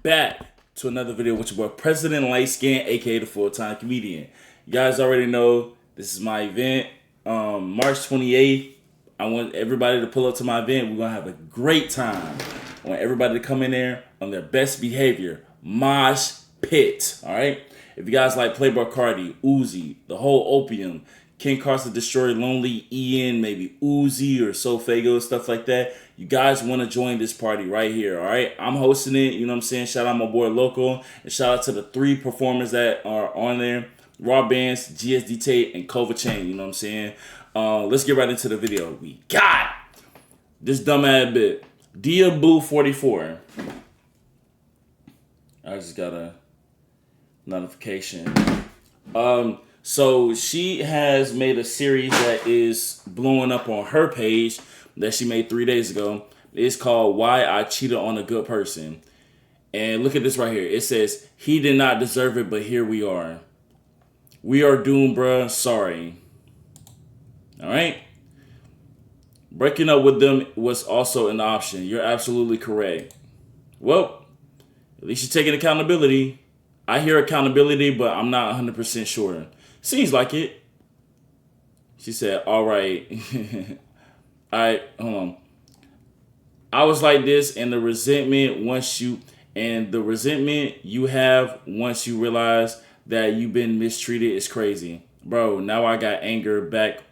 back to another video with your boy President Lightskin, aka the full-time comedian. You guys already know this is my event, March 28th. I want everybody to pull up to my event. We're gonna have a great time. I want everybody to come in there on their best behavior. Mosh pit. Alright? If you guys like Playboy Cardi, Uzi, the whole Opium, King Carson Destroy Lonely, Ian, maybe Uzi or Sofago, stuff like that. You guys want to join this party right here, all right? I'm hosting it, you know what I'm saying? Shout out my boy Loco, and shout out to the 3 performers that are on there. Raw Bands, GSD Tate, and Kova Chain, you know what I'm saying? Let's get right into the video. We got this dumbass bit. Dia Boo 44. I just got a notification. So she has made a series that is blowing up on her page that she made 3 days ago. It's called Why I Cheated on a Good Person. And look at this right here. It says, he did not deserve it, but here we are. We are doomed, bruh. Sorry. All right? Breaking up with them was also an option. You're absolutely correct. Well, at least you're taking accountability. I hear accountability, but I'm not 100% sure. Seems like it. She said, all right. All right, hold on. I was like this, and the resentment you have once you realize that you've been mistreated is crazy. Bro, now I got anger back.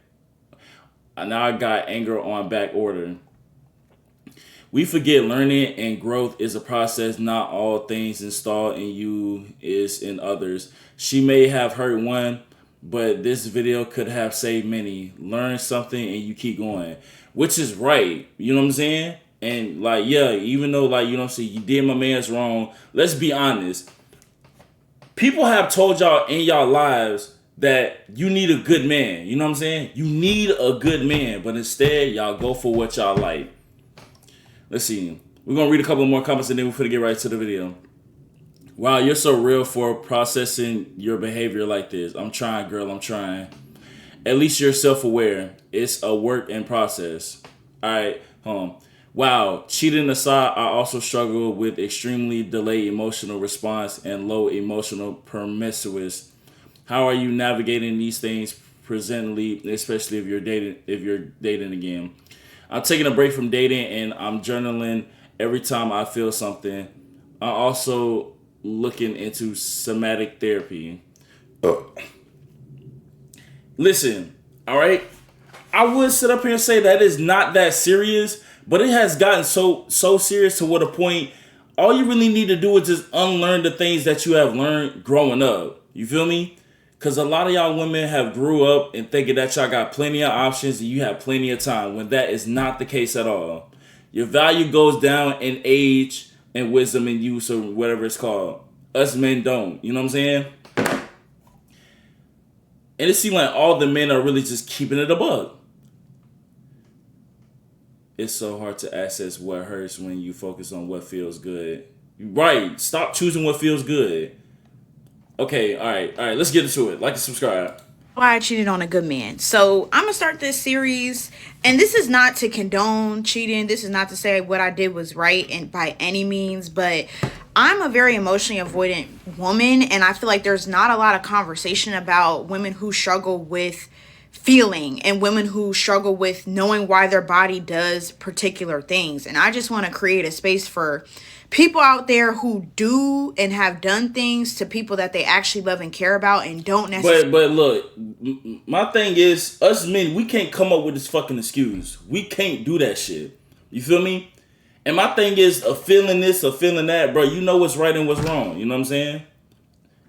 Now I got anger on back order. We forget learning and growth is a process. Not all things installed in you is in others. She may have hurt one, but this video could have saved many. Learn something and you keep going. Which is right. You know what I'm saying? And like, yeah, even though like, you know what I'm saying, you did my man's wrong. Let's be honest. People have told y'all in y'all lives that you need a good man. You know what I'm saying? You need a good man. But instead, y'all go for what y'all like. Let's see. We're going to read a couple more comments and then we're going to get right to the video. Wow, you're so real for processing your behavior like this. I'm trying, girl. I'm trying. At least you're self-aware. It's a work in process. All right. Wow. Cheating aside, I also struggle with extremely delayed emotional response and low emotional promiscuous. How are you navigating these things presently, especially if you're dating again? I'm taking a break from dating and I'm journaling every time I feel something. I'm also looking into somatic therapy. Listen, all right? I would sit up here and say that is not that serious, but it has gotten so serious to what a point all you really need to do is just unlearn the things that you have learned growing up. You feel me? Because a lot of y'all women have grew up and thinking that y'all got plenty of options and you have plenty of time, when that is not the case at all. Your value goes down in age and wisdom and use, or whatever it's called. Us men don't. You know what I'm saying? And it seems like all the men are really just keeping it a buck. It's so hard to access what hurts when you focus on what feels good. Right. Stop choosing what feels good. Okay, all right, let's get into it. Like and subscribe. Why I cheated on a good man. So I'm gonna start this series, and this is not to condone cheating. This is not to say what I did was right and by any means, but I'm a very emotionally avoidant woman, and I feel like there's not a lot of conversation about women who struggle with feeling and women who struggle with knowing why their body does particular things. And I just want to create a space for people out there who do and have done things to people that they actually love and care about and don't necessarily. But look, my thing is, us men, we can't come up with this fucking excuse. We can't do that shit. You feel me? And my thing is, a feeling this, a feeling that, bro, you know what's right and what's wrong. You know what I'm saying?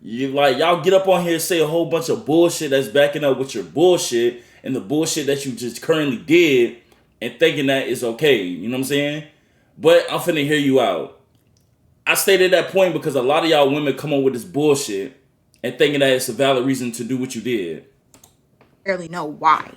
You like, y'all get up on here and say a whole bunch of bullshit that's backing up with your bullshit and the bullshit that you just currently did and thinking that is okay. You know what I'm saying? But I'm finna hear you out. I stated that point because a lot of y'all women come on with this bullshit and thinking that it's a valid reason to do what you did. Barely know why.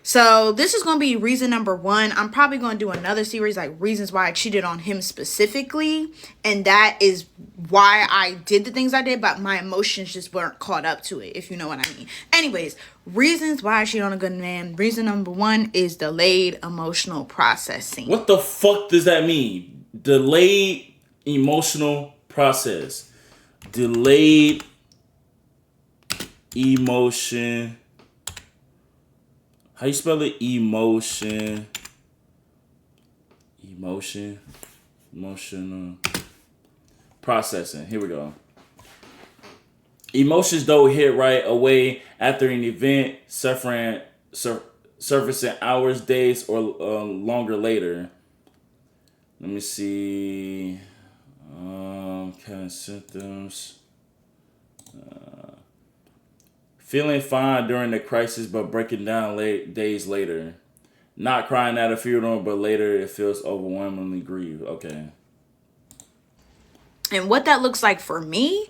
So this is going to be reason number 1. I'm probably going to do another series like reasons why I cheated on him specifically. And that is why I did the things I did, but my emotions just weren't caught up to it, if you know what I mean. Anyways, reasons why I cheated on a good man. Reason number 1 is delayed emotional processing. What the fuck does that mean? Delayed emotional process. Delayed emotion. How you spell it? Emotional processing. Here we go. Emotions don't hit right away after an event, surfacing hours, days, or longer later. Let me see. Kind of symptoms. Feeling fine during the crisis, but breaking down days later. Not crying at a funeral, but later it feels overwhelmingly grieved. Okay. And what that looks like for me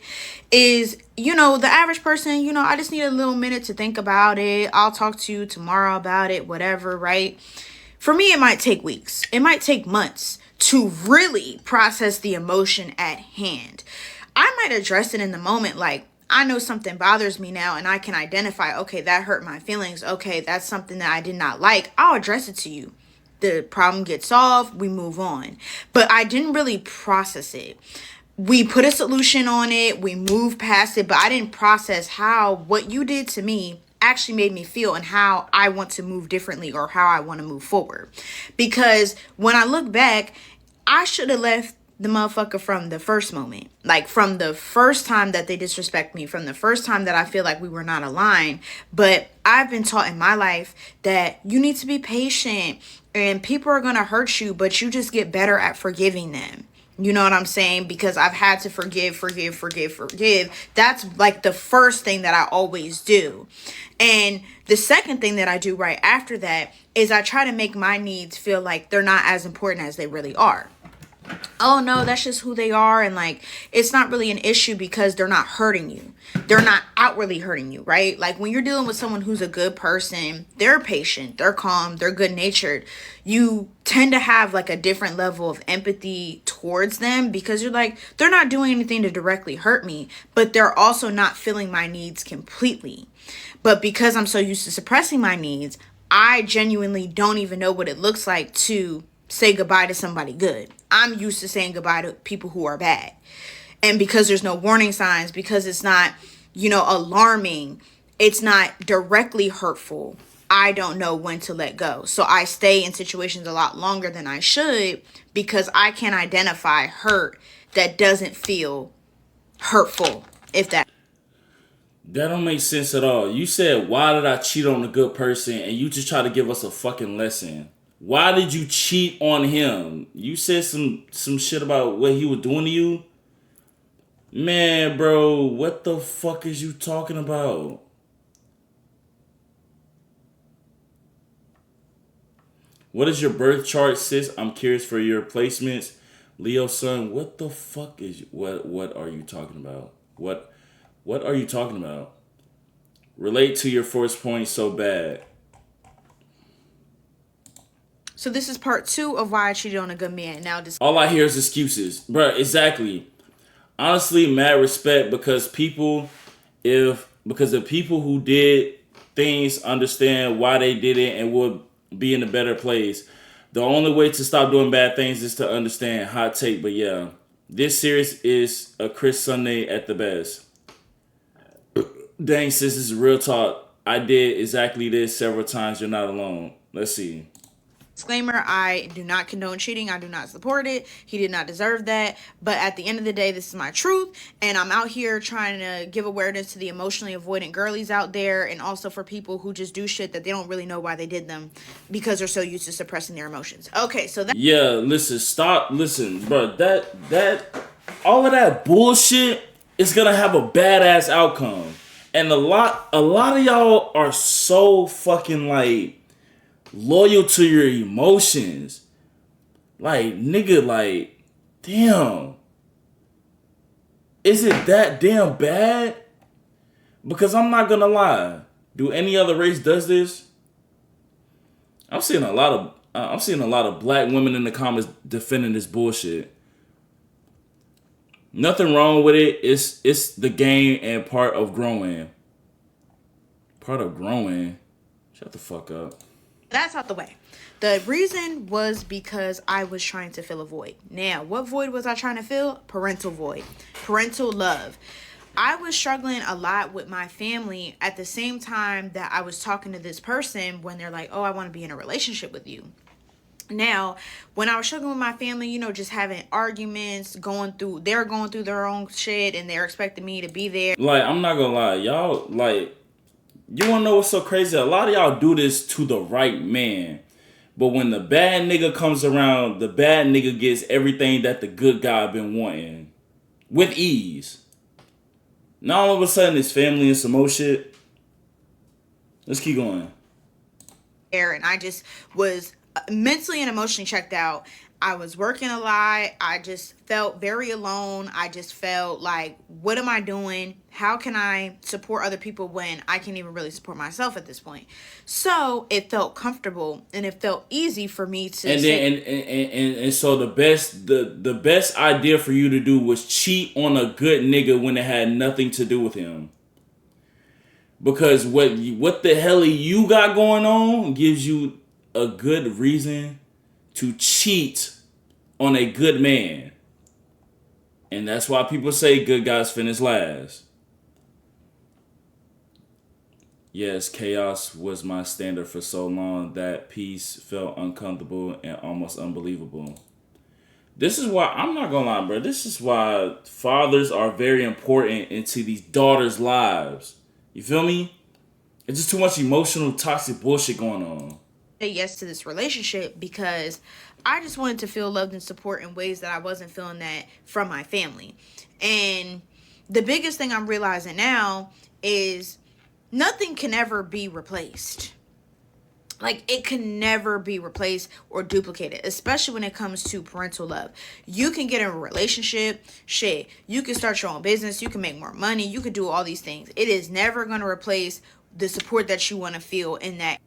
is, the average person, I just need a little minute to think about it. I'll talk to you tomorrow about it, whatever, right? For me, it might take weeks. It might take months to really process the emotion at hand. I might address it in the moment, like, I know something bothers me now and I can identify, okay, that hurt my feelings. Okay, that's something that I did not like. I'll address it to you. The problem gets solved, we move on. But I didn't really process it. We put a solution on it, we moved past it, but I didn't process how what you did to me actually made me feel and how I want to move differently or how I want to move forward. Because when I look back, I should have left the motherfucker from the first moment. Like from the first time that they disrespect me, from the first time that I feel like we were not aligned. But I've been taught in my life that you need to be patient and people are going to hurt you, but you just get better at forgiving them. You know what I'm saying? Because I've had to forgive. That's like the first thing that I always do. And the second thing that I do right after that is I try to make my needs feel like they're not as important as they really are. Oh no, that's just who they are, and like it's not really an issue because they're not hurting you. They're not outwardly hurting you, right? Like when you're dealing with someone who's a good person, they're patient, they're calm, they're good natured. You tend to have like a different level of empathy towards them because you're like, they're not doing anything to directly hurt me, but they're also not filling my needs completely. But because I'm so used to suppressing my needs, I genuinely don't even know what it looks like to say goodbye to somebody good. I'm used to saying goodbye to people who are bad. And because there's no warning signs, because it's not, alarming, it's not directly hurtful, I don't know when to let go. So I stay in situations a lot longer than I should because I can identify hurt that doesn't feel hurtful, if that. That don't make sense at all. You said, why did I cheat on a good person? And you just try to give us a fucking lesson. Why did you cheat on him? You said some shit about what he was doing to you? Man, bro, what the fuck is you talking about? What is your birth chart, sis? I'm curious for your placements. Leo sun, what the fuck is what are you talking about? What are you talking about? Relate to your first point so bad. So this is part 2 of why I cheated on a good man. Now, all I hear is excuses, bruh. Exactly. Honestly, mad respect because if people who did things understand why they did it and would be in a better place. The only way to stop doing bad things is to understand. Hot take, but yeah, this series is a Chris Sunday at the best. Dang, sis, this is real talk. I did exactly this several times. You're not alone. Let's see. Disclaimer, I do not condone cheating. I do not support it. He did not deserve that. But at the end of the day, this is my truth. And I'm out here trying to give awareness to the emotionally avoidant girlies out there. And also for people who just do shit that they don't really know why they did them because they're so used to suppressing their emotions. Okay, so that... Yeah, listen, bro. That all of that bullshit is gonna have a badass outcome. And a lot of y'all are so fucking like loyal to your emotions. Like, nigga, like, damn. Is it that damn bad? Because I'm not gonna lie. Do any other race does this? I'm seeing a lot of black women in the comments defending this bullshit. Nothing wrong with it. It's the game and part of growing. Part of growing. Shut the fuck up. That's out the way. The reason was because I was trying to fill a void. Now, what void was I trying to fill? Parental void, parental love. I was struggling a lot with my family at the same time that I was talking to this person when they're like, oh, I want to be in a relationship with you. Now, when I was struggling with my family, just having arguments, they're going through their own shit and they're expecting me to be there. Like, I'm not gonna lie, y'all, like, you wanna know what's so crazy? A lot of y'all do this to the right man. But when the bad nigga comes around, the bad nigga gets everything that the good guy been wanting. With ease. Now all of a sudden it's family and some more shit. Let's keep going. And I just was mentally and emotionally checked out. I was working a lot. I just felt very alone. I just felt like, what am I doing? How can I support other people when I can't even really support myself at this point? So it felt comfortable and it felt easy for me to. And so the best idea for you to do was cheat on a good nigga when it had nothing to do with him. Because what the hell you got going on gives you a good reason to cheat on a good man. And that's why people say good guys finish last. Yes, chaos was my standard for so long that peace felt uncomfortable and almost unbelievable. This is why, I'm not gonna lie, bro. This is why fathers are very important into these daughters' lives. You feel me? It's just too much emotional, toxic bullshit going on. Say yes to this relationship because I just wanted to feel loved and support in ways that I wasn't feeling that from my family. And the biggest thing I'm realizing now is nothing can ever be replaced. Like, it can never be replaced or duplicated, especially when it comes to parental love. You can get in a relationship, shit, you can start your own business, you can make more money, you can do all these things. It is never going to replace the support that you want to feel in that.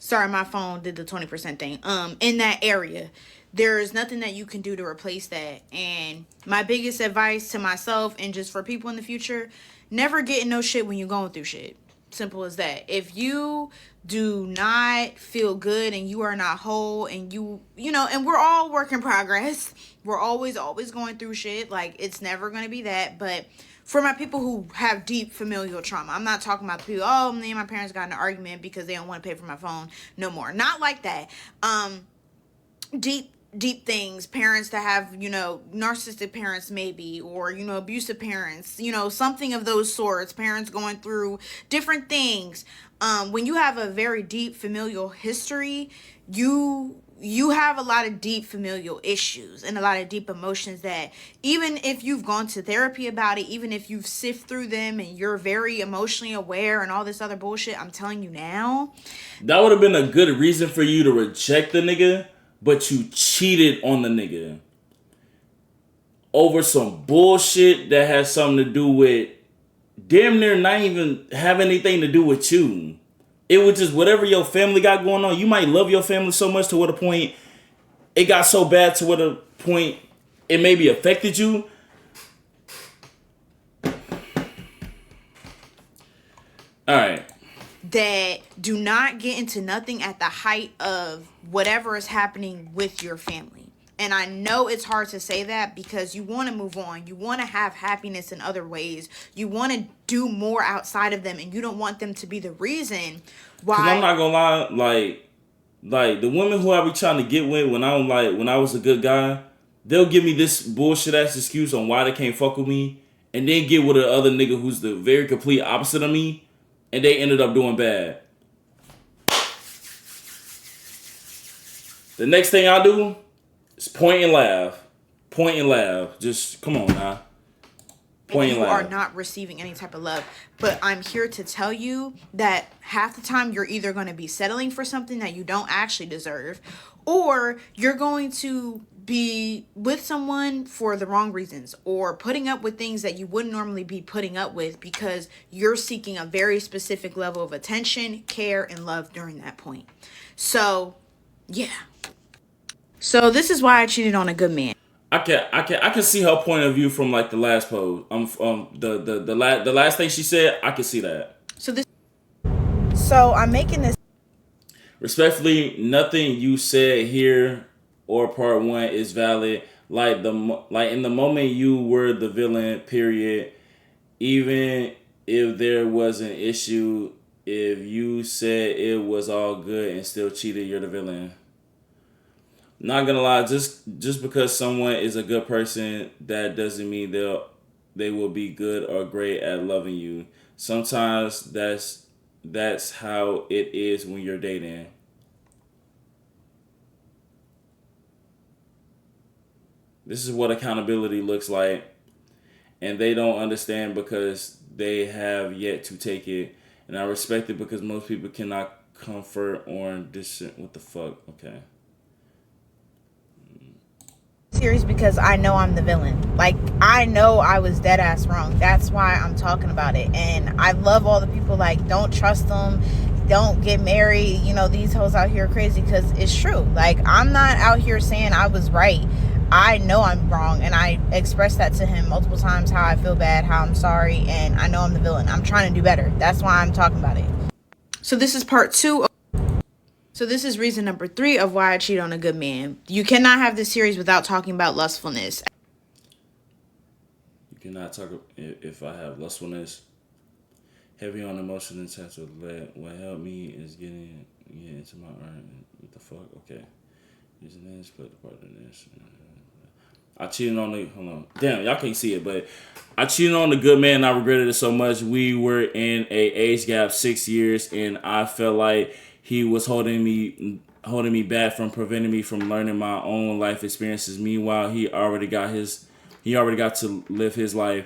Sorry, my phone did the 20% thing. In that area, there is nothing that you can do to replace that. And my biggest advice to myself and just for people in the future, never get in no shit when you're going through shit. Simple as that. If you do not feel good and you are not whole and and we're all work in progress. We're always going through shit. Like, it's never going to be that. But for my people who have deep familial trauma, I'm not talking about the people, oh, me and my parents got in an argument because they don't want to pay for my phone no more. Not like that. Deep things, parents that have, narcissistic parents maybe, or, abusive parents, something of those sorts, parents going through different things. When you have a very deep familial history, you have a lot of deep familial issues and a lot of deep emotions that even if you've gone to therapy about it, even if you've sifted through them and you're very emotionally aware and all this other bullshit, I'm telling you now. That would have been a good reason for you to reject the nigga, but you cheated on the nigga over some bullshit that has something to do with damn near not even have anything to do with you. It was just whatever your family got going on. You might love your family so much to what a point it got so bad to what a point it maybe affected you. All right. That do not get into nothing at the height of whatever is happening with your family. And I know it's hard to say that because you want to move on. You want to have happiness in other ways. You want to do more outside of them. And you don't want them to be the reason why. Because I'm not going to lie. Like the women who I be trying to get with when I was a good guy, they'll give me this bullshit ass excuse on why they can't fuck with me. And then get with the other nigga who's the very complete opposite of me. And they ended up doing bad. The next thing I do is point and laugh. Point and laugh. Just, come on now. Point and laugh. You are not receiving any type of love. But I'm here to tell you that half the time you're either going to be settling for something that you don't actually deserve, or you're going to be with someone for the wrong reasons, or putting up with things that you wouldn't normally be putting up with because you're seeking a very specific level of attention, care, and love during that point. So, yeah. So this is why I cheated on a good man. I can see her point of view from like the last post. The last thing she said, I can see that. So I'm making this. Respectfully, nothing you said here or part one is valid. Like in the moment you were the villain. Period. Even if there was an issue, if you said it was all good and still cheated, you're the villain. Not gonna lie, just because someone is a good person, that doesn't mean they will be good or great at loving you. Sometimes that's how it is when you're dating. This is what accountability looks like, and they don't understand because they have yet to take it. And I respect it because most people cannot comfort or this. What the fuck? Okay. Series because I know I'm the villain. Like, I know I was dead ass wrong. That's why I'm talking about it. And I love all the people like, don't trust them, don't get married, you know, these hoes out here are crazy, because it's true. Like, I'm not out here saying I was right. I know I'm wrong, and I expressed that to him multiple times, how I feel bad, how I'm sorry, and I know I'm the villain. I'm trying to do better. That's why I'm talking about it. So this is part 2. So this is reason number 3 of why I cheat on a good man. You cannot have this series without talking about lustfulness. You cannot talk if I have lustfulness. Heavy on emotion and touch with lead. What helped me is getting into my art. What the fuck? Okay. Using this, split the part of this. I cheated on the. Hold on. Damn, y'all can't see it, but I cheated on the good man. And I regretted it so much. We were in a age gap 6 years, and I felt like he was holding me back from preventing me from learning my own life experiences. Meanwhile, he already got to live his life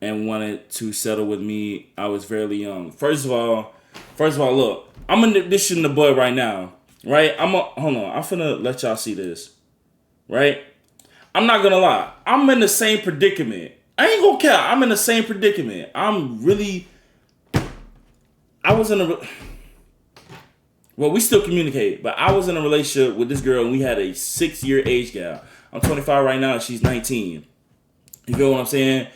and wanted to settle with me. I was fairly young. First of all, look, I'm gonna nip this shit in the bud right now, right? Hold on. I'm finna let y'all see this, right? I'm not gonna lie. I'm in the same predicament. I ain't gonna care. I'm in the same predicament. I was in a. Well, we still communicate, but I was in a relationship with this girl, and we had a 6-year age gap. I'm 25 right now, and she's 19. You feel what I'm saying?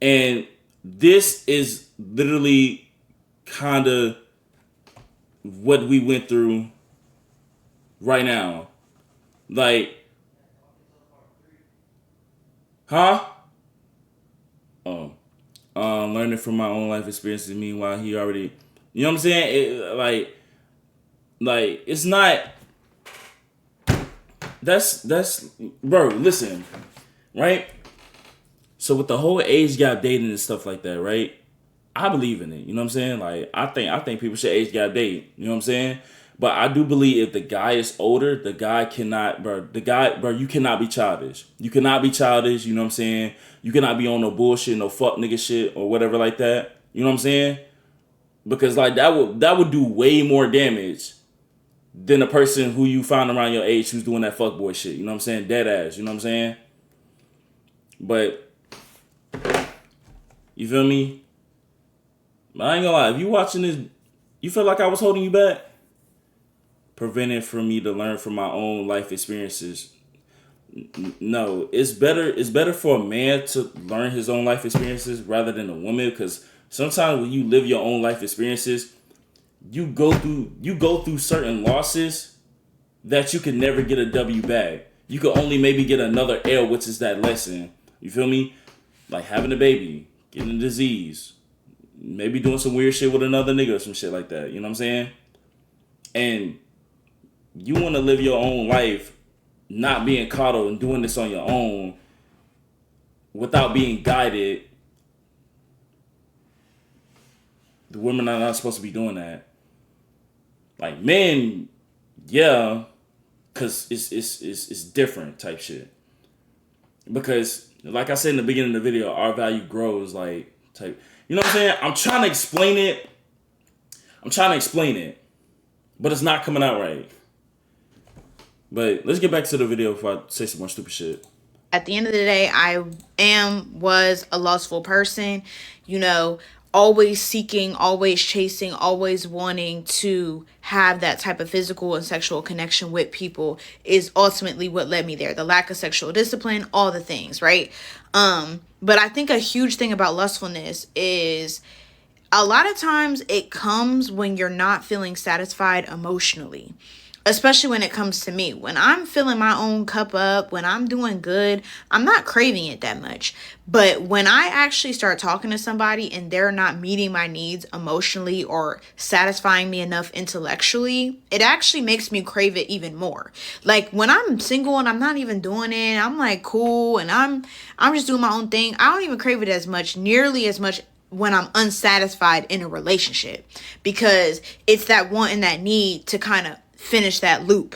And this is literally kind of what we went through right now. Like, huh? Learning from my own life experiences. Meanwhile, he already, you know what I'm saying? Like it's not. That's bro. Listen, right? So with the whole age gap dating and stuff like that, right? I believe in it. You know what I'm saying? Like I think people should age gap date. You know what I'm saying? But I do believe if the guy is older, the guy cannot, you cannot be childish. You cannot be childish, you know what I'm saying? You cannot be on no bullshit, no fuck nigga shit or whatever like that. You know what I'm saying? Because like that would do way more damage than a person who you find around your age who's doing that fuckboy shit. You know what I'm saying? Dead ass, you know what I'm saying? But you feel me? I ain't gonna lie, if you watching this, you feel like I was holding you back? Prevented from me to learn from my own life experiences. No, it's better for a man to learn his own life experiences rather than a woman, because sometimes when you live your own life experiences, you go through certain losses that you can never get a W back. You can only maybe get another L, which is that lesson. You feel me? Like having a baby, getting a disease, maybe doing some weird shit with another nigga or some shit like that. You know what I'm saying? And you want to live your own life, not being coddled and doing this on your own without being guided. The women are not supposed to be doing that. Like men, yeah, because it's different type shit. Because like I said in the beginning of the video, our value grows like type. You know what I'm saying? I'm trying to explain it, but it's not coming out right. But let's get back to the video before I say some more stupid shit. At the end of the day, was a lustful person, you know, always seeking, always chasing, always wanting to have that type of physical and sexual connection with people is ultimately what led me there. The lack of sexual discipline, all the things, right? But I think a huge thing about lustfulness is a lot of times it comes when you're not feeling satisfied emotionally. Especially when it comes to me. When I'm filling my own cup up, when I'm doing good, I'm not craving it that much. But when I actually start talking to somebody and they're not meeting my needs emotionally or satisfying me enough intellectually, it actually makes me crave it even more. Like when I'm single and I'm not even doing it, I'm like cool and I'm just doing my own thing. I don't even crave it as much, nearly as much when I'm unsatisfied in a relationship, because it's that want and that need to kind of finish that loop.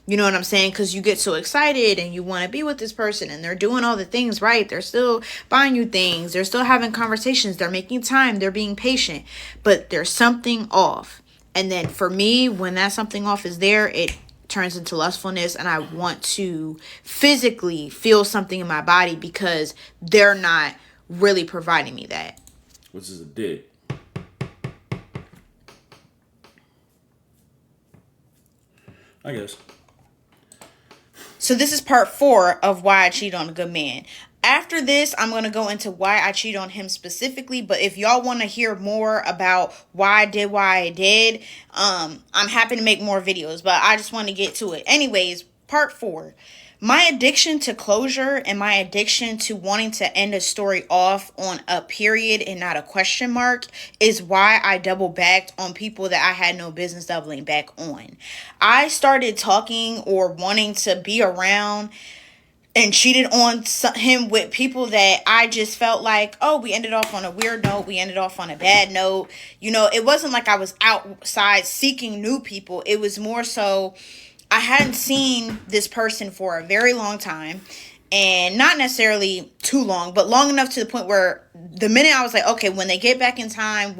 You know what I'm saying? Because you get so excited and you want to be with this person and they're doing all the things right. They're still buying you things. They're still having conversations. They're making time. They're being patient. But there's something off. And then for me, when that something off is there, it turns into lustfulness and I want to physically feel something in my body because they're not really providing me that. Which is a dick. I guess. So this is part 4 of why I cheat on a good man. After this, I'm going to go into why I cheat on him specifically. But if y'all want to hear more about why I did, I'm happy to make more videos. But I just want to get to it. Anyways, part 4. My addiction to closure and my addiction to wanting to end a story off on a period and not a question mark is why I double backed on people that I had no business doubling back on. I started talking or wanting to be around and cheated on him with people that I just felt like, oh, we ended off on a weird note. We ended off on a bad note. You know, it wasn't like I was outside seeking new people. It was more so I hadn't seen this person for a very long time, and not necessarily too long, but long enough to the point where the minute I was like, okay, when they get back in town,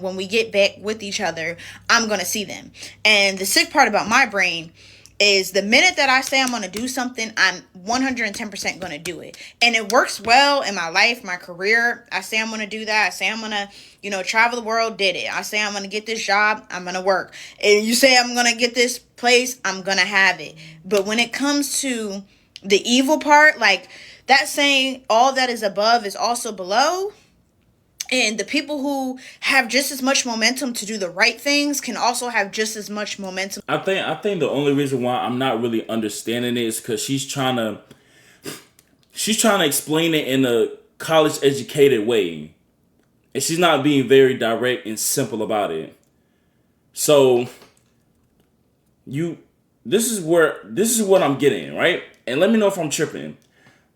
when we get back with each other, I'm going to see them. And the sick part about my brain is the minute that I say I'm going to do something, I'm 110% going to do it. And it works well in my life, my career. I say I'm going to do that. I say I'm going to, travel the world, did it. I say I'm going to get this job, I'm going to work. And you say I'm going to get this place, I'm going to have it. But when it comes to the evil part, like that saying, all that is above is also below. And the people who have just as much momentum to do the right things can also have just as much momentum. I think the only reason why I'm not really understanding it is because she's trying to explain it in a college educated way, and she's not being very direct and simple about it. So this is what I'm getting, right? And let me know if I'm tripping.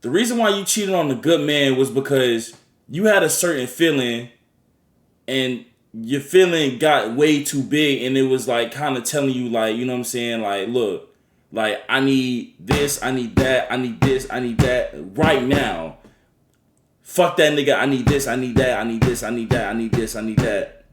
The reason why you cheated on the good man was because you had a certain feeling and your feeling got way too big, and it was like kind of telling you, like, you know what I'm saying? Like, look, like, I need this, I need that, I need this, I need that right now. Fuck that nigga, I need this, I need that, I need this, I need that, I need this, I need that.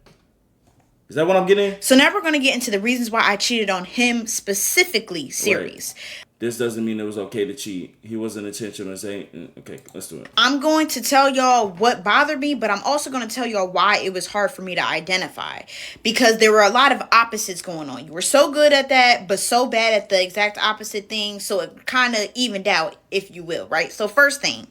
Is that what I'm getting? So now we're going to get into the reasons why I cheated on him specifically series. Right. This doesn't mean it was okay to cheat. He wasn't intentional. Okay, let's do it. I'm going to tell y'all what bothered me, but I'm also going to tell y'all why it was hard for me to identify. Because there were a lot of opposites going on. You were so good at that, but so bad at the exact opposite thing. So it kind of evened out, if you will, right? So first thing,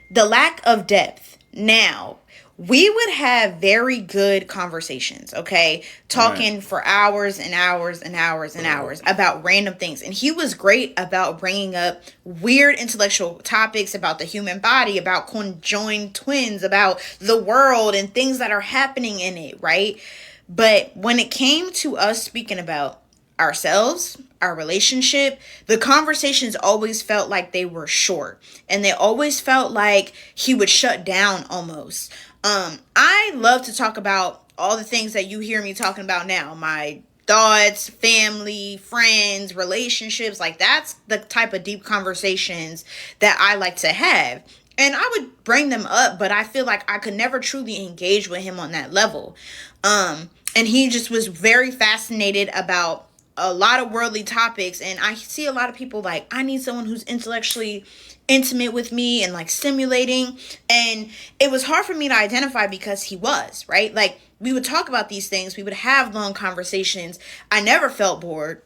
the lack of depth. Now, we would have very good conversations, okay? Talking for hours and hours and hours and hours about random things. And he was great about bringing up weird intellectual topics about the human body, about conjoined twins, about the world and things that are happening in it, right? But when it came to us speaking about ourselves, our relationship, the conversations always felt like they were short. And they always felt like he would shut down almost. I love to talk about all the things that you hear me talking about now. My thoughts, family, friends, relationships. Like, that's the type of deep conversations that I like to have. And I would bring them up, but I feel like I could never truly engage with him on that level. And he just was very fascinated about a lot of worldly topics. And I see a lot of people like, I need someone who's intellectually intimate with me and like stimulating. And it was hard for me to identify because he was, right? Like, we would talk about these things. We would have long conversations. I never felt bored.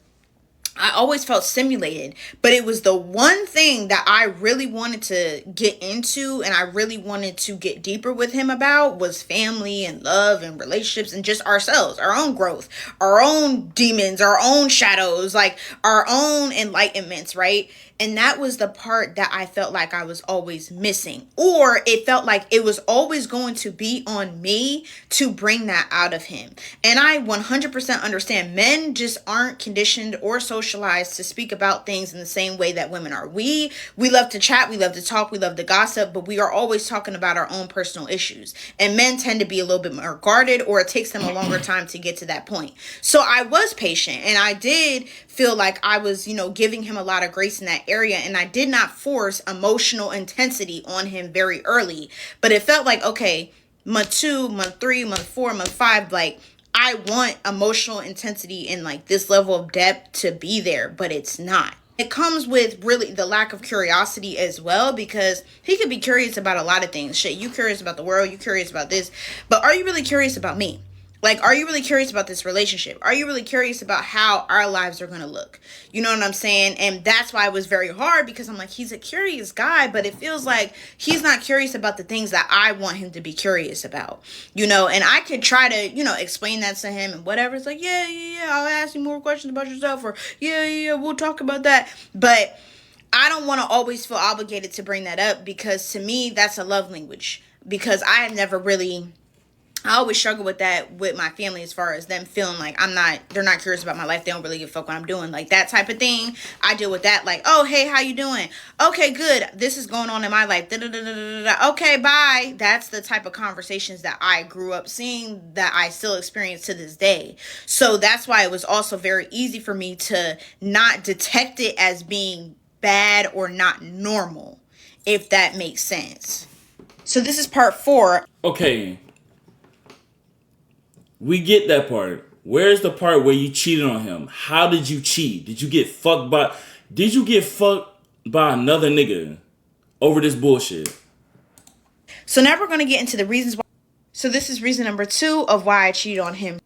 I always felt stimulated, but it was the one thing that I really wanted to get into and I really wanted to get deeper with him about was family and love and relationships and just ourselves, our own growth, our own demons, our own shadows, like our own enlightenments, right? And that was the part that I felt like I was always missing. Or it felt like it was always going to be on me to bring that out of him. And I 100% understand men just aren't conditioned or socialized to speak about things in the same way that women are. We love to chat, we love to talk, we love to gossip, but we are always talking about our own personal issues. And men tend to be a little bit more guarded, or it takes them a longer time to get to that point. So I was patient and I did feel like I was, giving him a lot of grace in that area, and I did not force emotional intensity on him very early. But it felt like, okay, month 2, month 3, month 4, month 5, like I want emotional intensity and like this level of depth to be there, but it's not. It comes with really the lack of curiosity as well, because he could be curious about a lot of things. Shit, you curious about the world, you curious about this, but are you really curious about me? Like, are you really curious about this relationship? Are you really curious about how our lives are going to look? You know what I'm saying? And that's why it was very hard, because I'm like, he's a curious guy, but it feels like he's not curious about the things that I want him to be curious about, and I could try to, explain that to him and whatever. It's like, yeah, I'll ask you more questions about yourself, or yeah, we'll talk about that. But I don't want to always feel obligated to bring that up, because to me, that's a love language, because I have never really... I always struggle with that with my family, as far as them feeling like they're not curious about my life. They don't really give a fuck what I'm doing. Like that type of thing. I deal with that. Like, oh, hey, how you doing? Okay, good. This is going on in my life. Da-da-da-da-da-da. Okay, bye. That's the type of conversations that I grew up seeing, that I still experience to this day. So that's why it was also very easy for me to not detect it as being bad or not normal, if that makes sense. So this is part 4. Okay. We get that part. Where's the part where you cheated on him? How did you cheat? Did you get fucked by another nigga over this bullshit? So now we're going to get into the reasons why. So this is reason number 2 of why I cheated on him.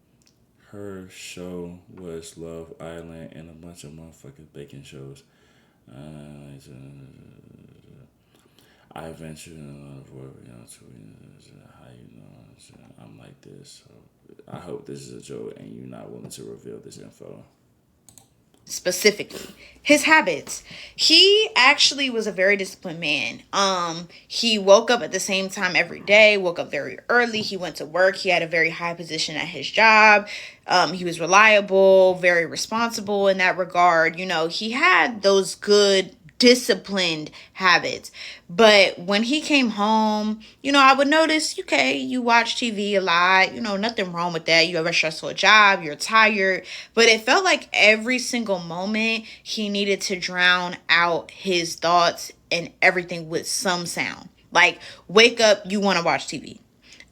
Her show was Love Island and a bunch of motherfucking baking shows. I ventured in how you know I'm like this. So I hope this is a joke and you're not willing to reveal this info. Specifically, his habits. He actually was a very disciplined man. He woke up at the same time every day, woke up very early. He went to work. He had a very high position at his job. He was reliable, very responsible in that regard. He had those good disciplined habits. But when he came home, I would notice, okay, you watch TV a lot, nothing wrong with that. You have a stressful job, you're tired. But it felt like every single moment he needed to drown out his thoughts and everything with some sound. Like, wake up, you want to watch TV.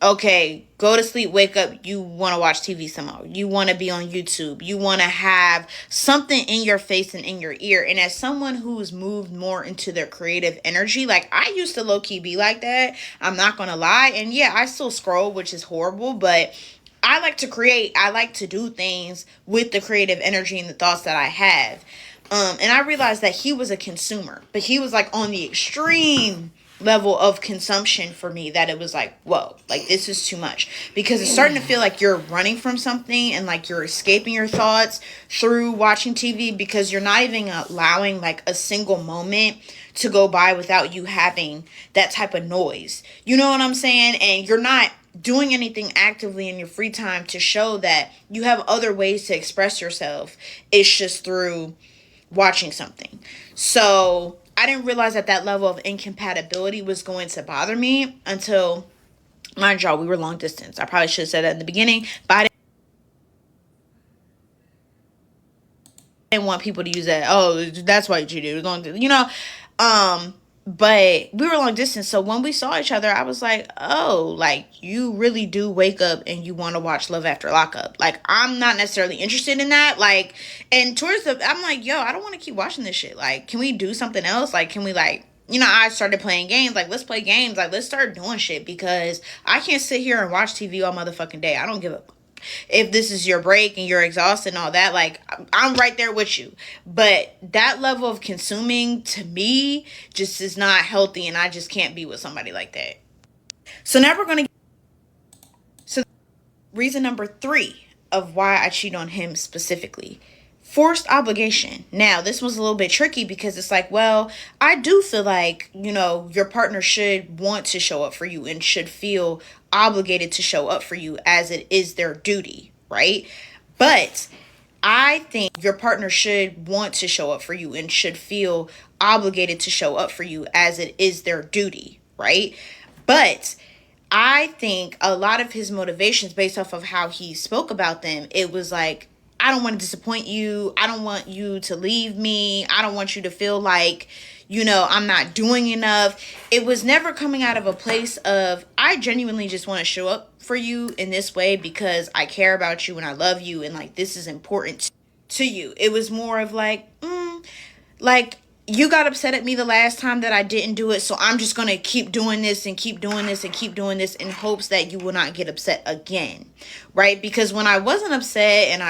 Okay, go to sleep, wake up, you want to watch TV somehow. You want to be on YouTube. You want to have something in your face and in your ear. And as someone who's moved more into their creative energy, like I used to low-key be like that. I'm not going to lie. And yeah, I still scroll, which is horrible, but I like to create. I like to do things with the creative energy and the thoughts that I have. And I realized that he was a consumer, but he was like on the extreme level of consumption for me, that it was like, whoa, like this is too much, because it's starting to feel like you're running from something and like you're escaping your thoughts through watching TV, because you're not even allowing like a single moment to go by without you having that type of noise. You know what I'm saying? And you're not doing anything actively in your free time to show that you have other ways to express yourself. It's just through watching something. So I didn't realize that level of incompatibility was going to bother me until, mind y'all, we were long distance. I probably should have said that in the beginning, but I didn't want people to use that. Oh, that's why you cheated. Long distance, but we were long distance. So when we saw each other, I was like, oh, like you really do wake up and you want to watch Love After Lockup. Like I'm not necessarily interested in that. Like, and I'm like, yo, I don't want to keep watching this shit. Like, can we do something else? Like, can we I started playing games. Like, let's play games. Like, let's start doing shit, because I can't sit here and watch TV all motherfucking day. I don't give a If this is your break and you're exhausted and all that, like, I'm right there with you. But that level of consuming, to me, just is not healthy, and I just can't be with somebody like that. So now we're going to... So reason number 3 of why I cheat on him specifically: forced obligation. Now, this was a little bit tricky because it's like, well, I do feel like, your partner should want to show up for you and should feel obligated to show up for you as it is their duty, right? But I think your partner should want to show up for you and should feel obligated to show up for you as it is their duty, right? But I think a lot of his motivations, based off of how he spoke about them, it was like, I don't want to disappoint you. I don't want you to leave me. I don't want you to feel like, I'm not doing enough. It was never coming out of a place of, I genuinely just want to show up for you in this way because I care about you and I love you and, like, this is important to you. It was more of like, like, you got upset at me the last time that I didn't do it, so I'm just going to keep doing this and keep doing this and keep doing this in hopes that you will not get upset again, right? Because when I wasn't upset and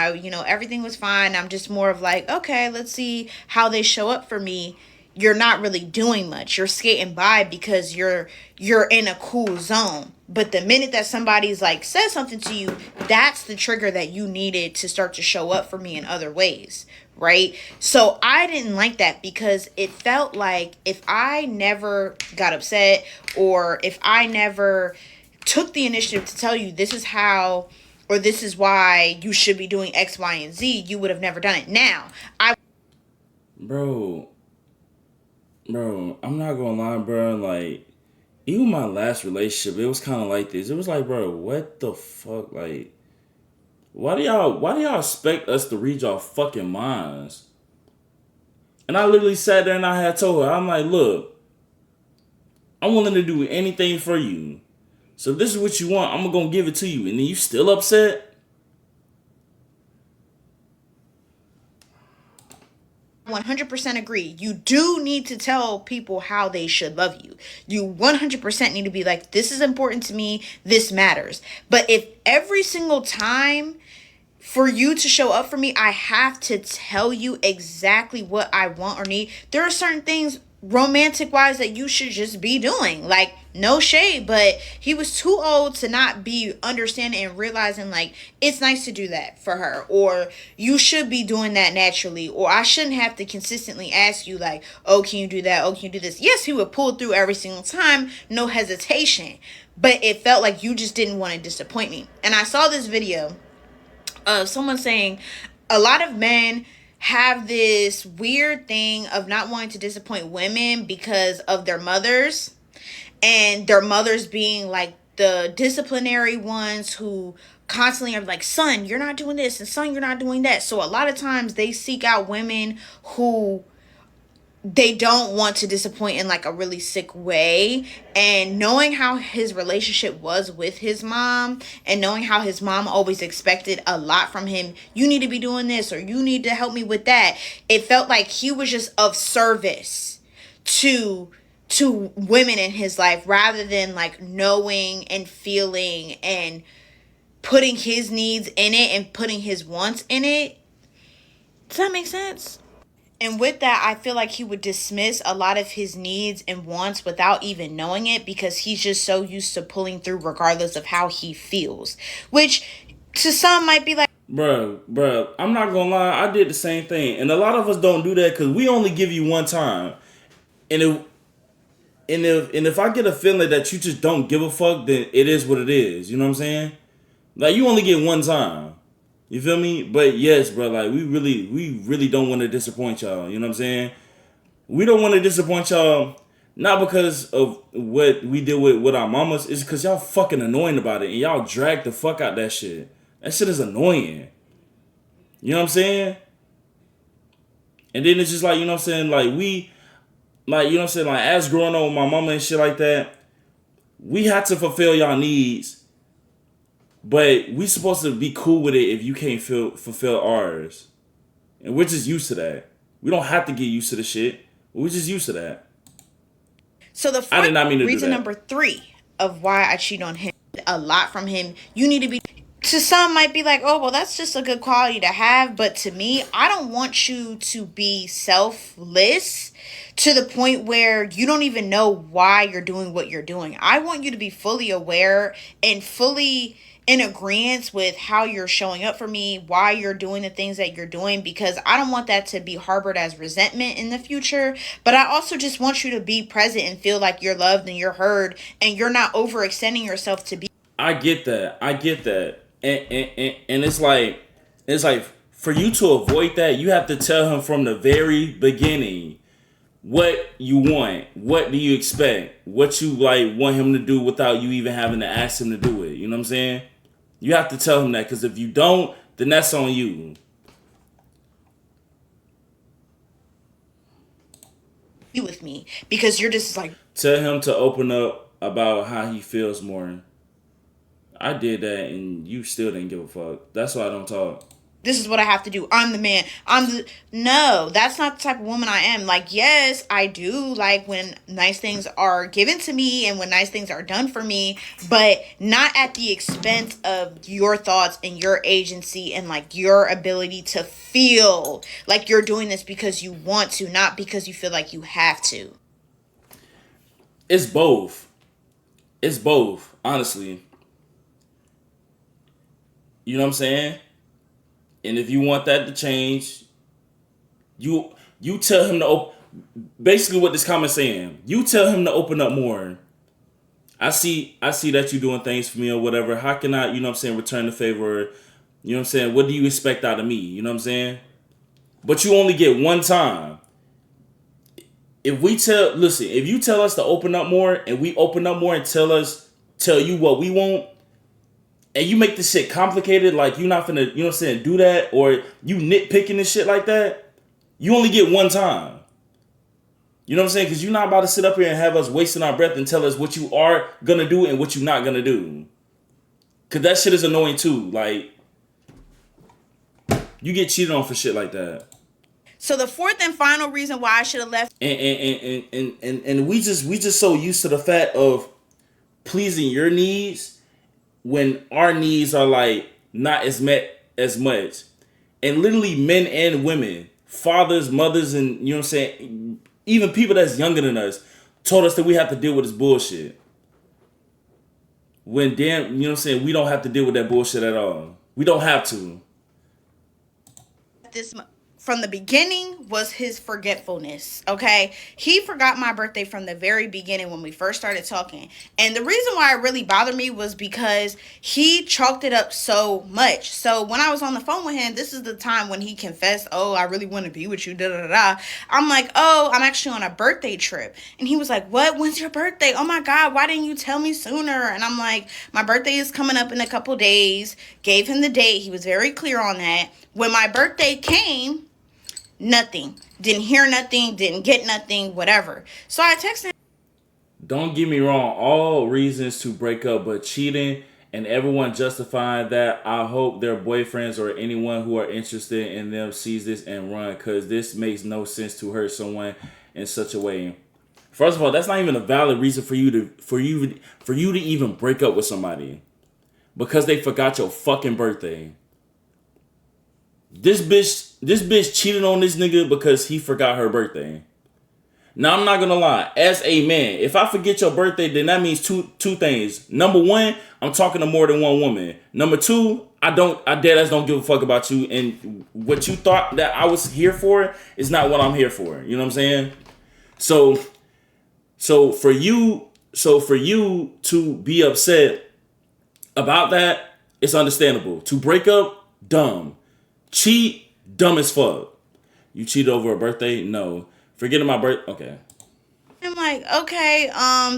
everything was fine, I'm just more of like, okay, let's see how they show up for me. You're not really doing much. You're skating by because you're in a cool zone. But the minute that somebody's like says something to you, that's the trigger that you needed to start to show up for me in other ways, right? So I didn't like that because it felt like if I never got upset or if I never took the initiative to tell you this is how or this is why you should be doing X, Y, and Z, you would have never done it. Now, Bro, I'm not gonna lie, bro. Like, even my last relationship, it was kind of like this. It was like, bro, what the fuck? Like, why do y'all expect us to read y'all fucking minds? And I literally sat there and I had told her, I'm like, look, I'm willing to do anything for you. So if this is what you want, I'm gonna give it to you. And then you still upset? 100% agree. You do need to tell people how they should love you. You 100% need to be like, this is important to me. This matters. But if every single time for you to show up for me, I have to tell you exactly what I want or need, there are certain things romantic wise that you should just be doing. Like, no shade, but he was too old to not be understanding and realizing, like, it's nice to do that for her, or you should be doing that naturally, or I shouldn't have to consistently ask you, like, oh, can you do that? Oh, can you do this? Yes, he would pull through every single time, no hesitation, but it felt like you just didn't want to disappoint me. And I saw this video of someone saying a lot of men have this weird thing of not wanting to disappoint women because of their mothers, and their mothers being like the disciplinary ones who constantly are like, son, you're not doing this, and son, you're not doing that. So a lot of times they seek out women who they don't want to disappoint in like a really sick way. And knowing how his relationship was with his mom, and knowing how his mom always expected a lot from him, you need to be doing this, or you need to help me with that, it felt like he was just of service to women in his life, rather than like knowing and feeling and putting his needs in it and putting his wants in it. Does that make sense? And with that, I feel like he would dismiss a lot of his needs and wants without even knowing it, because he's just so used to pulling through regardless of how he feels. Which to some might be like, Bruh, I'm not gonna lie, I did the same thing. And a lot of us don't do that because we only give you one time. And if I get a feeling that you just don't give a fuck, then it is what it is. You know what I'm saying? Like, you only get one time. You feel me? But yes, bro, like, we really don't want to disappoint y'all. You know what I'm saying? We don't want to disappoint y'all, not because of what we did with our mamas. It's because y'all fucking annoying about it, and y'all drag the fuck out that shit. That shit is annoying. You know what I'm saying? And then it's just like, you know what I'm saying? Like, you know what I'm saying? Like, as growing up with my mama and shit like that, we had to fulfill y'all needs. But we supposed to be cool with it if you can't fulfill ours. And we're just used to that. We don't have to get used to the shit. We're just used to that. So the I did not mean to reason do that. number 3 of why I cheat on him, a lot from him, you need to be To some might be like, oh, well, that's just a good quality to have. But to me, I don't want you to be selfless to the point where you don't even know why you're doing what you're doing. I want you to be fully aware and fully in agreement with how you're showing up for me, why you're doing the things that you're doing, because I don't want that to be harbored as resentment in the future. But I also just want you to be present and feel like you're loved and you're heard and you're not overextending yourself to be. I get that. I get that. And it's like for you to avoid that, you have to tell him from the very beginning what you want, what do you expect, what you like want him to do without you even having to ask him to do it. You know what I'm saying? You have to tell him that, because if you don't, then that's on you. With me because you're just like, Tell him to open up about how he feels more. I did that and you still didn't give a fuck. That's why I don't talk. this is what I have to do. I'm the man. No, that's not the type of woman I am. Like, yes, I do like when nice things are given to me and when nice things are done for me, but not at the expense of your thoughts and your agency and like your ability to feel like you're doing this because you want to, not because you feel like you have to. It's both. It's both, honestly. You know what I'm saying? And if you want that to change, you tell him to basically what this comment's saying. You tell him to open up more. I see that you're doing things for me or whatever. How can I, you know what I'm saying, return the favor? You know what I'm saying? What do you expect out of me? You know what I'm saying? But you only get one time. If you tell us to open up more and we open up more and tell you what we want, and you make this shit complicated, like you're not finna, you know what I'm saying, do that, or you nitpicking this shit like that, you only get one time. You know what I'm saying? Because you're not about to sit up here and have us wasting our breath and tell us what you are gonna do and what you're not gonna do. Because that shit is annoying too. Like, you get cheated on for shit like that. So the fourth and final reason why I should have left, And we just so used to the fact of pleasing your needs when our needs are like not as met as much. And literally men and women, fathers, mothers, and you know what I'm saying, even people that's younger than us told us that we have to deal with this bullshit. When damn, you know what I'm saying, we don't have to deal with that bullshit at all. We don't have to. this from the beginning was his forgetfulness. Okay, he forgot my birthday from the very beginning when we first started talking, and the reason why it really bothered me was because he chalked it up so much. So when I was on the phone with him, this is the time when he confessed, oh, I really want to be with you, da da da. I'm like, oh, I'm actually on a birthday trip. And he was like, what, when's your birthday? Oh my god, why didn't you tell me sooner? And I'm like, my birthday is coming up in a couple days. Gave him the date. He was very clear on that. When my birthday came, nothing. Didn't hear nothing, didn't get nothing, whatever. So I texted him. Don't get me wrong, all reasons to break up, but cheating and everyone justifying that, I hope their boyfriends or anyone who are interested in them sees this and run, because this makes no sense to hurt someone in such a way. First of all, that's not even a valid reason for you to even break up with somebody, because they forgot your fucking birthday. This bitch cheated on this nigga because he forgot her birthday. Now, I'm not gonna lie. As a man, if I forget your birthday, then that means two things. Number one, I'm talking to more than one woman. Number two, I dead ass don't give a fuck about you, and what you thought that I was here for is not what I'm here for. You know what I'm saying? So for you to be upset about that, it's understandable. To break up, dumb. Cheat, dumb as fuck. You cheated over a birthday? No. Forgetting my birthday? Okay. I'm like, okay,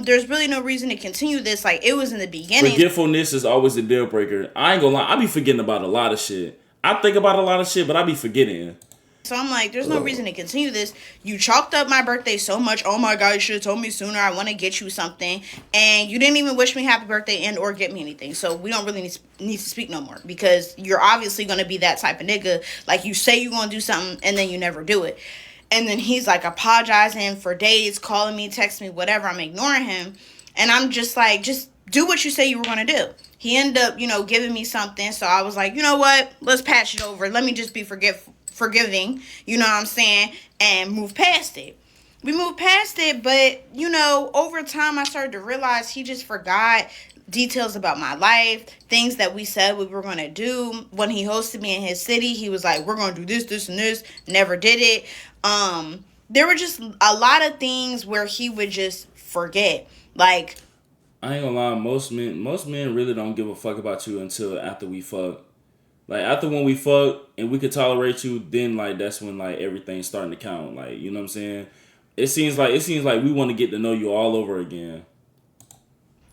there's really no reason to continue this. Like, it was in the beginning. Forgetfulness is always a deal breaker. I ain't gonna lie, I be forgetting about a lot of shit. I think about a lot of shit, but I be forgetting. So I'm like, there's no reason to continue this. You chalked up my birthday so much. Oh my god, you should have told me sooner. I want to get you something. And you didn't even wish me happy birthday and or get me anything. So we don't really need to speak no more, because you're obviously going to be that type of nigga. Like, you say you're going to do something and then you never do it. And then he's like apologizing for days, calling me, texting me, whatever. I'm ignoring him. And I'm just like, just do what you say you were going to do. He ended up, giving me something. So I was like, you know what? Let's patch it over. Let me just be forgiving, you know what I'm saying? And move past it. We moved past it, but, over time I started to realize he just forgot details about my life, things that we said we were going to do. When he hosted me in his city, he was like, we're going to do this, this, and this. Never did it. There were just a lot of things where he would just forget. Like, I ain't gonna lie, most men really don't give a fuck about you until after we fuck. Like after when we fuck and we could tolerate you, then like that's when like everything's starting to count. Like, you know what I'm saying? It seems like we want to get to know you all over again.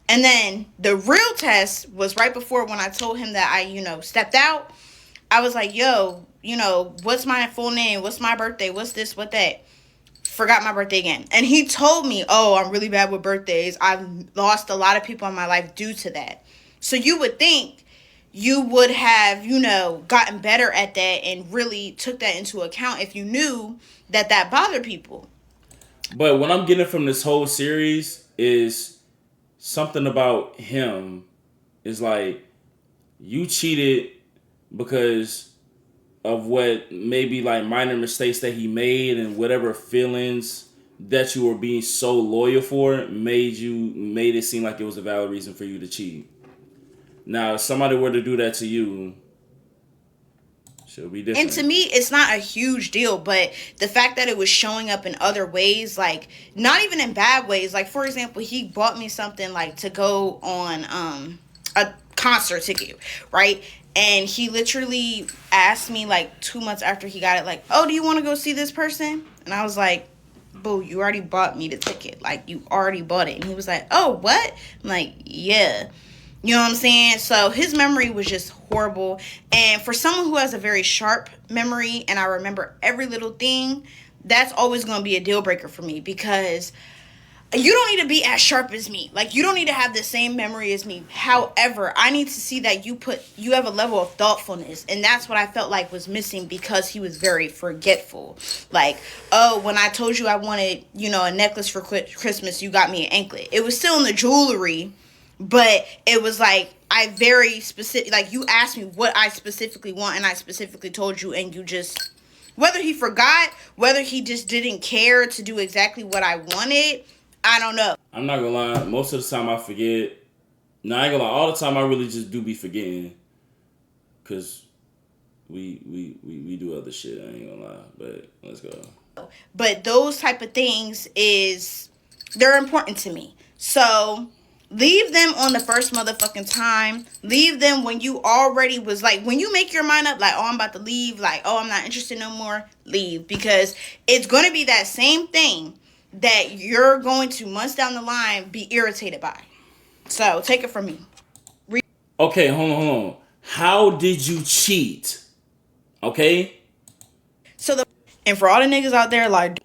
and then the real test was right before when I told him that I, stepped out. I was like, yo, what's my full name? What's my birthday? What's this? What that? Forgot my birthday again. And he told me, oh, I'm really bad with birthdays. I've lost a lot of people in my life due to that. So you would think you would have, gotten better at that and really took that into account if you knew that that bothered people. But what I'm getting from this whole series is something about him is like you cheated because of what maybe like minor mistakes that he made and whatever feelings that you were being so loyal for made it seem like it was a valid reason for you to cheat. Now, if somebody were to do that to you, she'll be And to different. me, it's not a huge deal, but the fact that it was showing up in other ways, like not even in bad ways. Like for example, he bought me something like to go on a concert ticket, right? And he literally asked me like 2 months after he got it, like, "Oh, do you want to go see this person?" And I was like, "Boo, you already bought me the ticket. Like you already bought it." And he was like, "Oh, what?" I'm like, "Yeah." You know what I'm saying? So his memory was just horrible. And for someone who has a very sharp memory and I remember every little thing, that's always going to be a deal breaker for me because you don't need to be as sharp as me. Like you don't need to have the same memory as me. However, I need to see that you have a level of thoughtfulness, and that's what I felt like was missing because he was very forgetful. Like, oh, when I told you I wanted, a necklace for Christmas, you got me an anklet. It was still in the jewelry, but it was like I very specific. Like you asked me what I specifically want, and I specifically told you, and you just whether he forgot, whether he just didn't care to do exactly what I wanted, I don't know. I'm not gonna lie. Most of the time I forget. No, I ain't gonna lie. All the time I really just do be forgetting, cause we do other shit. I ain't gonna lie. But let's go. But those type of things they're important to me. So leave them on the first motherfucking time. Leave them when you already was like when you make your mind up like, oh, I'm about to leave, like, oh, I'm not interested no more. Leave, because it's going to be that same thing that you're going to months down the line be irritated by. So take it from me. Okay, hold on. How did you cheat? Okay, So the and for all the niggas out there like,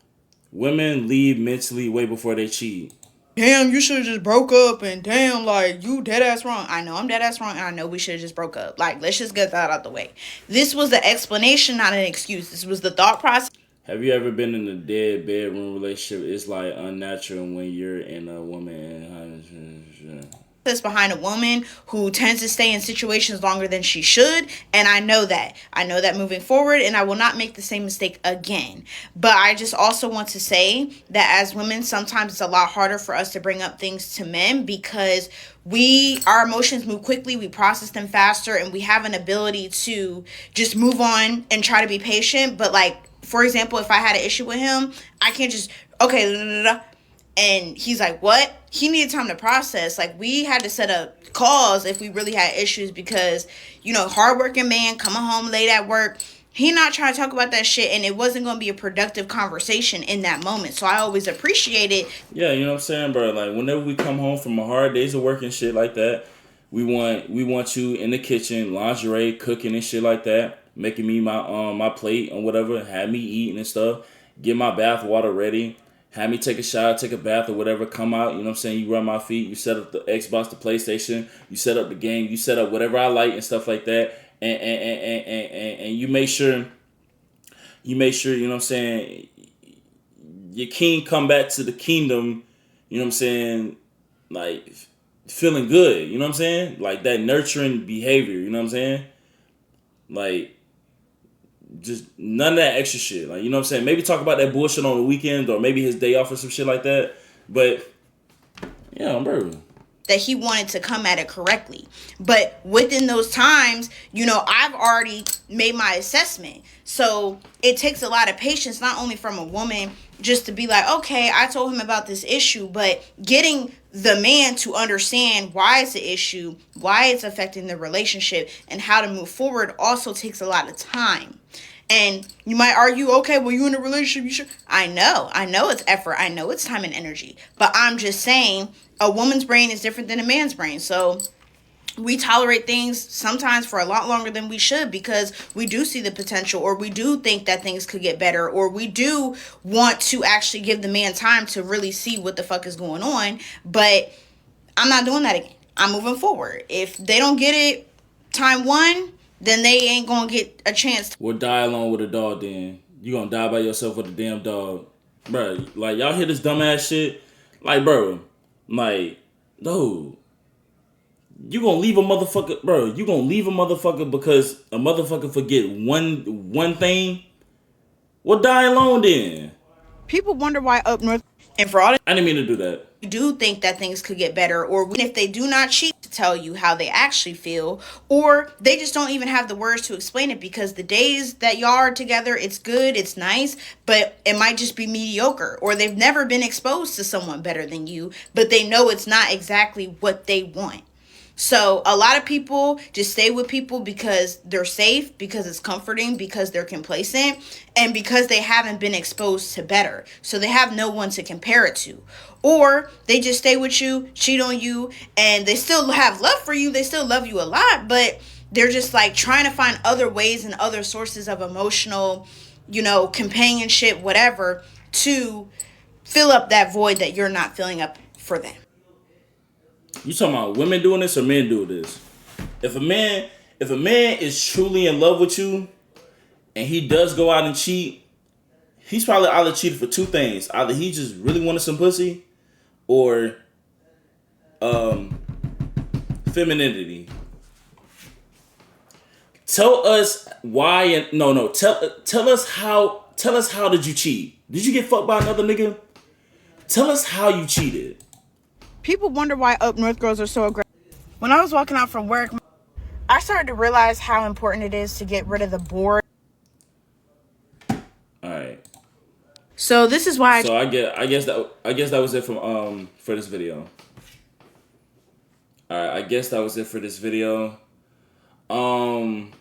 women leave mentally way before they cheat. damn, you should have just broke up, and damn, like, you dead ass wrong. I know I'm dead ass wrong, and I know we should have just broke up. Like, let's just get that out the way. This was the explanation, not an excuse. This was the thought process Have you ever been in a dead bedroom relationship? It's like unnatural when you're in a woman. behind a woman who tends to stay in situations longer than she should, and I know that. I know that moving forward, and I will not make the same mistake again. But I just also want to say that as women, sometimes it's a lot harder for us to bring up things to men because our emotions move quickly, we process them faster, and we have an ability to just move on and try to be patient. But like, for example, if I had an issue with him, I can't just okay, da, da, da, da, and he's like, what? He needed time to process. Like, we had to set up calls if we really had issues because, hardworking man coming home late at work, he not trying to talk about that shit, and it wasn't going to be a productive conversation in that moment. So I always appreciate it. Yeah, you know what I'm saying, bro. Like whenever we come home from a hard days of work and shit like that, we want you in the kitchen, lingerie, cooking and shit like that, making me my plate and whatever, have me eating and stuff, get my bath water ready, have me take a shower, take a bath or whatever, come out, you know what I'm saying? You run my feet, you set up the Xbox, the PlayStation, you set up the game, you set up whatever I like and stuff like that. And you make sure, you know what I'm saying, your king come back to the kingdom, you know what I'm saying, like feeling good. You know what I'm saying? Like that nurturing behavior. You know what I'm saying? Like just none of that extra shit. Like, you know what I'm saying? Maybe talk about that bullshit on the weekend or maybe his day off or some shit like that. But yeah, bro. That he wanted to come at it correctly. But within those times, I've already made my assessment. So it takes a lot of patience, not only from a woman, just to be like, okay, I told him about this issue, but getting the man to understand why it's an issue, why it's affecting the relationship, and how to move forward also takes a lot of time. And you might argue, okay, well, you in a relationship, you should. I know it's effort. I know it's time and energy. But I'm just saying, a woman's brain is different than a man's brain. So we tolerate things sometimes for a lot longer than we should because we do see the potential, or we do think that things could get better, or we do want to actually give the man time to really see what the fuck is going on. But I'm not doing that again. I'm moving forward. If they don't get it time one, then they ain't gonna get a chance. We'll die alone with a dog then. You gonna die by yourself with a damn dog. Bro, like, y'all hear this dumbass shit? Like, bro, like, dude, you gonna leave a motherfucker, bro, you gonna leave a motherfucker because a motherfucker forget one thing? Well, die alone then. People wonder why up north, and for all the I didn't mean to do that. do think that things could get better, or if they do not cheat to tell you how they actually feel, or they just don't even have the words to explain it because the days that y'all are together, it's good, it's nice, but it might just be mediocre, or they've never been exposed to someone better than you, but they know it's not exactly what they want. So a lot of people just stay with people because they're safe, because it's comforting, because they're complacent, and because they haven't been exposed to better. So they have no one to compare it to. Or they just stay with you, cheat on you, and they still have love for you. They still love you a lot, but they're just like trying to find other ways and other sources of emotional, companionship, whatever, to fill up that void that you're not filling up for them. You talking about women doing this or men doing this? If a man is truly in love with you and he does go out and cheat, he's probably either cheated for two things. Either he just really wanted some pussy or femininity. Tell us why and no. Tell us how did you cheat? Did you get fucked by another nigga? Tell us how you cheated. People wonder why up north girls are so aggressive. When I was walking out from work, I started to realize how important it is to get rid of the bored. All right. So this is why. So I guess that was it from for this video. All right. I guess that was it for this video. Okay.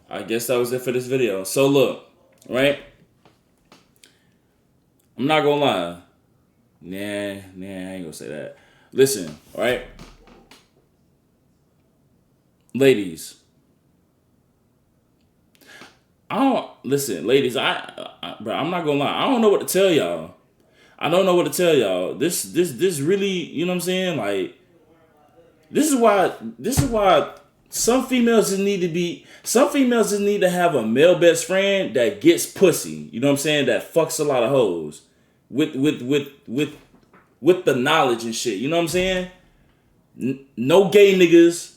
I guess that was it for this video. So look, right? I'm not gonna lie. Nah, I ain't gonna say that. Listen, all right? Ladies. Ladies, bro, I'm not gonna lie. I don't know what to tell y'all. This really, you know what I'm saying? Like, this is why some females just need to have a male best friend that gets pussy. You know what I'm saying? That fucks a lot of hoes. With the knowledge and shit. You know what I'm saying? No gay niggas.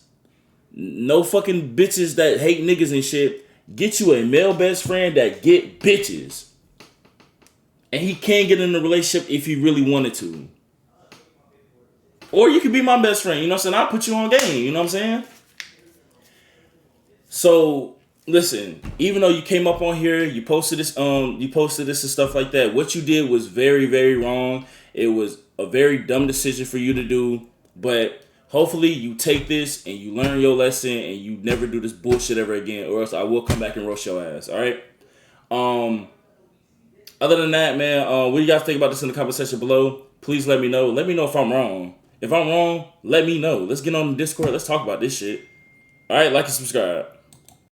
No fucking bitches that hate niggas and shit. Get you a male best friend that get bitches. And he can get in a relationship if he really wanted to. Or you could be my best friend. You know what I'm saying? I'll put you on game. You know what I'm saying? So, listen, even though you came up on here, you posted this and stuff like that, what you did was very, very wrong. It was a very dumb decision for you to do, but hopefully you take this and you learn your lesson and you never do this bullshit ever again, or else I will come back and roast your ass, all right? Other than that, man, what do you guys think about this in the comment section below? Please let me know. Let me know if I'm wrong. If I'm wrong, let me know. Let's get on the Discord. Let's talk about this shit. All right, like and subscribe.